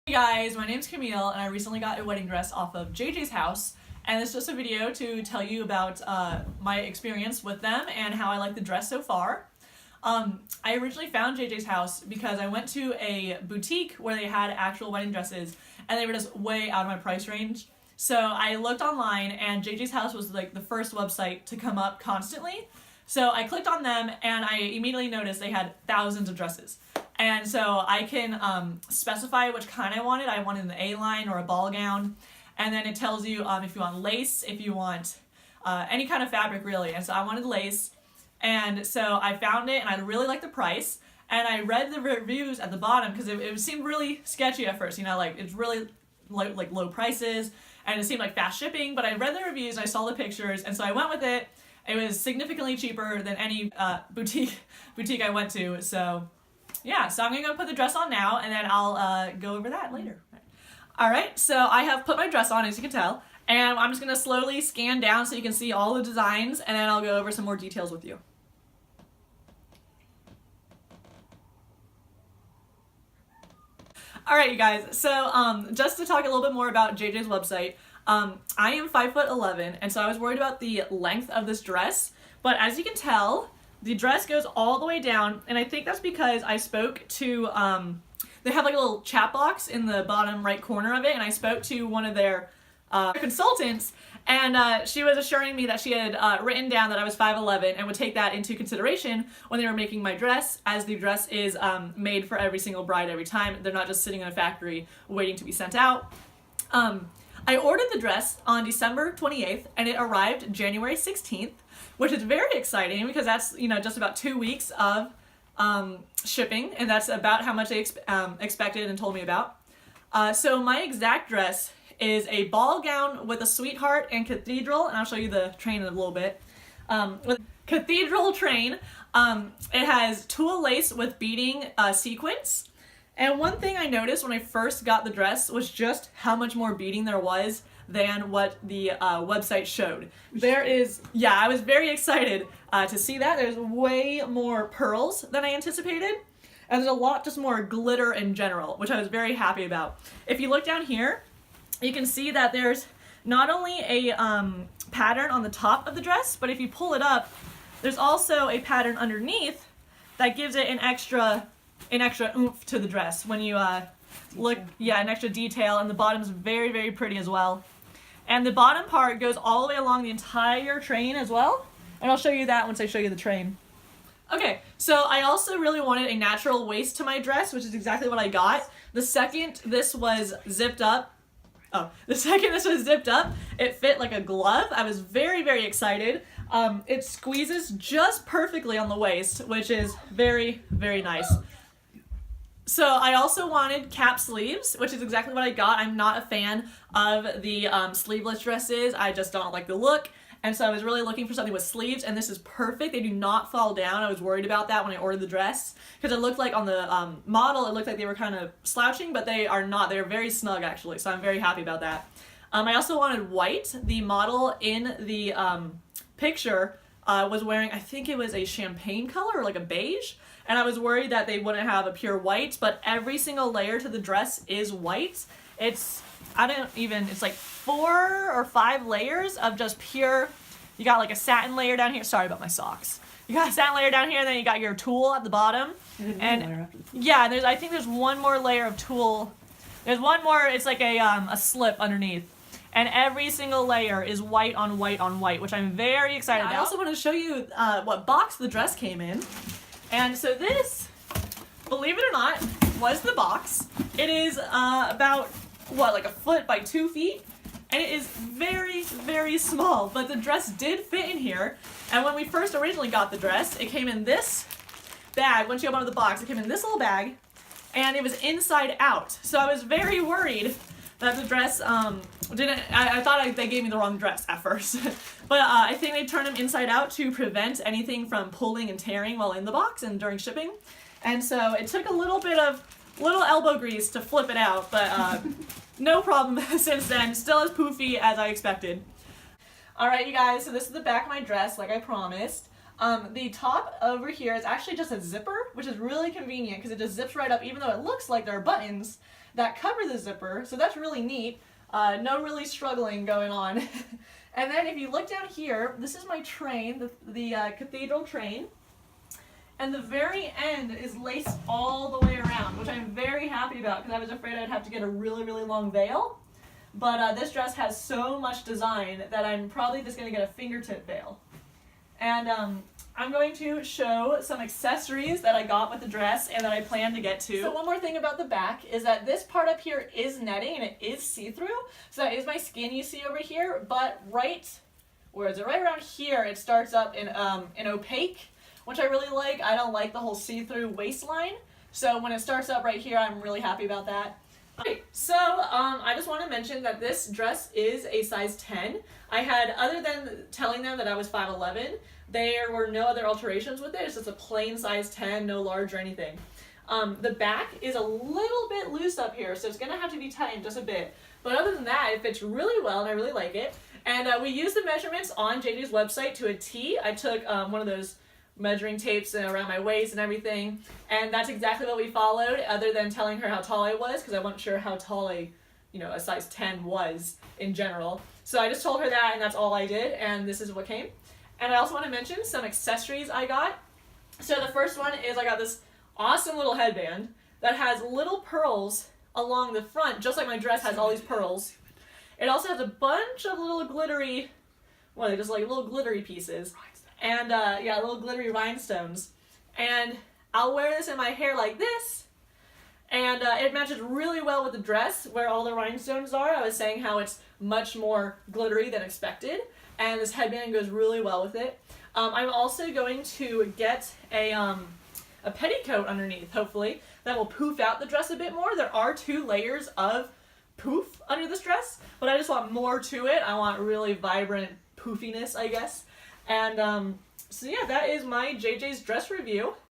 Hey guys, my name's Camille and I recently got a wedding dress off of JJ's house, and it's just a video to tell you about my experience with them and how I like the dress so far. I originally found JJ's house because I went to a boutique where they had actual wedding dresses and they were just way out of my price range. So I looked online and JJ's house was like the first website to come up constantly. So I clicked on them and I immediately noticed they had thousands of dresses. And so I can specify which kind I wanted. I wanted an A-line or a ball gown. And then it tells you if you want lace, if you want any kind of fabric really. And so I wanted lace. And so I found it and I really liked the price. And I read the reviews at the bottom because it seemed really sketchy at first. You know, like it's really like low prices and it seemed like fast shipping. But I read the reviews and I saw the pictures. And so I went with it. It was significantly cheaper than any boutique I went to. So yeah, so I'm gonna go put the dress on now and then I'll go over that later. Alright, so I have put my dress on, as you can tell, and I'm just gonna slowly scan down so you can see all the designs and then I'll go over some more details with you. Alright you guys, so just to talk a little bit more about JJ's website, I am 5'11", and so I was worried about the length of this dress, but as you can tell, the dress goes all the way down, and I think that's because I spoke to, they have like a little chat box in the bottom right corner of it, and I spoke to one of their consultants, and she was assuring me that she had written down that I was 5'11" and would take that into consideration when they were making my dress, as the dress is made for every single bride every time. They're not just sitting in a factory waiting to be sent out. I ordered the dress on December 28th, and it arrived January 16th, which is very exciting because that's, you know, just about 2 weeks of shipping, and that's about how much they expected and told me about. So my exact dress is a ball gown with a sweetheart and cathedral, and I'll show you the train in a little bit. With cathedral train, it has tulle lace with beading sequins. And one thing I noticed when I first got the dress was just how much more beading there was than what the website showed. I was very excited to see that. There's way more pearls than I anticipated, and there's a lot just more glitter in general, which I was very happy about. If you look down here, you can see that there's not only a pattern on the top of the dress, but if you pull it up, there's also a pattern underneath that gives it an extra oomph to the dress when you look, an extra detail, and the bottom's very, very pretty as well. And the bottom part goes all the way along the entire train as well, and I'll show you that once I show you the train. Okay, so I also really wanted a natural waist to my dress, which is exactly what I got. The second this was zipped up, it fit like a glove. I was very, very excited. It squeezes just perfectly on the waist, which is very, very nice. So I also wanted cap sleeves, which is exactly what I got. I'm not a fan of the sleeveless dresses. I just don't like the look. And so I was really looking for something with sleeves, and this is perfect. They do not fall down. I was worried about that when I ordered the dress, because it looked like on the model, it looked like they were kind of slouching, but they are not. They're very snug, actually, so I'm very happy about that. I also wanted white. The model in the picture was wearing, I think it was a champagne color or like a beige, and I was worried that they wouldn't have a pure white, but every single layer to the dress is white. It's like 4 or 5 layers of just pure. You got like a satin layer down here. Sorry about my socks. You got a satin layer down here, and then you got your tulle at the bottom. And yeah, I think there's one more layer of tulle. There's one more, it's like a slip underneath. And every single layer is white on white on white, which I'm very excited about. I also want to show you what box the dress came in. And so this, believe it or not, was the box. It is about, like a foot by 2 feet? And it is very, very small, but the dress did fit in here. And when we first originally got the dress, it came in this bag. Once you open up the box, it came in this little bag, and it was inside out. So I was very worried that the dress I thought they gave me the wrong dress at first. But I think they turned them inside out to prevent anything from pulling and tearing while in the box and during shipping. And so it took a little elbow grease to flip it out, but no problem since then. Still as poofy as I expected. Alright you guys, so this is the back of my dress like I promised. The top over here is actually just a zipper, which is really convenient because it just zips right up even though it looks like there are buttons. that cover the zipper, so that's really neat. No really struggling going on. And then if you look down here, this is my train, the cathedral train. And the very end is laced all the way around, which I'm very happy about because I was afraid I'd have to get a really, really long veil. But this dress has so much design that I'm probably just going to get a fingertip veil. And I'm going to show some accessories that I got with the dress and that I plan to get to. So one more thing about the back is that this part up here is netting and it is see-through. So that is my skin you see over here, but right around here it starts up in opaque, which I really like. I don't like the whole see-through waistline. So when it starts up right here, I'm really happy about that. Okay, so I just want to mention that this dress is a size 10. I had, other than telling them that I was 5'11", there were no other alterations with it. It's just a plain size 10, no large or anything. The back is a little bit loose up here, so it's going to have to be tightened just a bit. But other than that, it fits really well, and I really like it. And we used the measurements on JJ's website to a T. I took one of those measuring tapes around my waist and everything, and that's exactly what we followed, other than telling her how tall I was, because I wasn't sure how tall a size 10 was in general. So I just told her that, and that's all I did, and this is what came. And I also want to mention some accessories I got. So the first one is I got this awesome little headband that has little pearls along the front, just like my dress has all these pearls. It also has a bunch of little glittery, just like little glittery pieces. And yeah, little glittery rhinestones. And I'll wear this in my hair like this. And it matches really well with the dress where all the rhinestones are. I was saying how it's much more glittery than expected. And this headband goes really well with it. I'm also going to get a petticoat underneath, hopefully, that will poof out the dress a bit more. There are 2 layers of poof under this dress, but I just want more to it. I want really vibrant poofiness, I guess. And so yeah, that is my JJ's dress review.